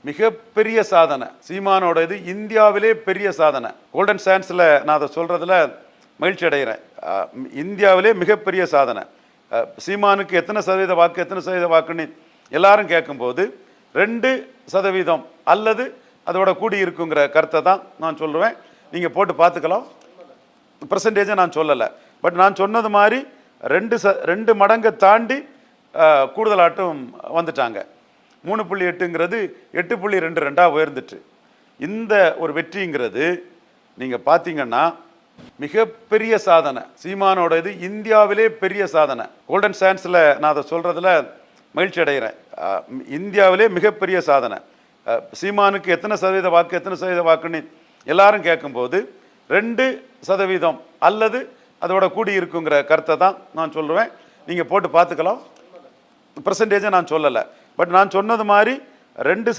மிகப்பெரிய சாதனை சீமானோட இது இந்தியாவிலே பெரிய சாதனை. கோல்டன் சான்ஸில் நான் அதை சொல்கிறதுல மகிழ்ச்சி அடைகிறேன். இந்தியாவிலே மிகப்பெரிய சாதனை. சீமானுக்கு எத்தனை சதவீத வாக்குன்னு எல்லாரும் கேட்கும்போது 2% அல்லது அதோட கூடி இருக்குங்கிற கருத்தை தான் நான் சொல்லுவேன். நீங்கள் போட்டு பார்த்துக்கலாம். பெர்சன்டேஜை நான் சொல்லலை, பட் நான் சொன்னது மாதிரி 2 மடங்கை தாண்டி கூடுதலாட்டும் வந்துட்டாங்க. 3.8ங்கிறது 8.22 உயர்ந்துட்டு. இந்த ஒரு வெற்றிங்கிறது நீங்கள் பார்த்தீங்கன்னா மிகப்பெரிய சாதனை. சீமானோட இது இந்தியாவிலே பெரிய சாதனை. கோல்டன் சான்ஸில் நான் அதை சொல்கிறதுல மகிழ்ச்சி அடைகிறேன். இந்தியாவிலே மிகப்பெரிய சாதனை. சீமானுக்கு எத்தனை சதவீத வாக்குன்னு எல்லாரும் கேட்கும்போது 2% அல்லது அதோட கூடி இருக்குங்கிற கருத்தை தான் நான் சொல்லுவேன். நீங்கள் போட்டு பார்த்துக்கலாம். பெர்சன்டேஜை நான் சொல்லலை, பட் நான் சொன்னது மாதிரி 2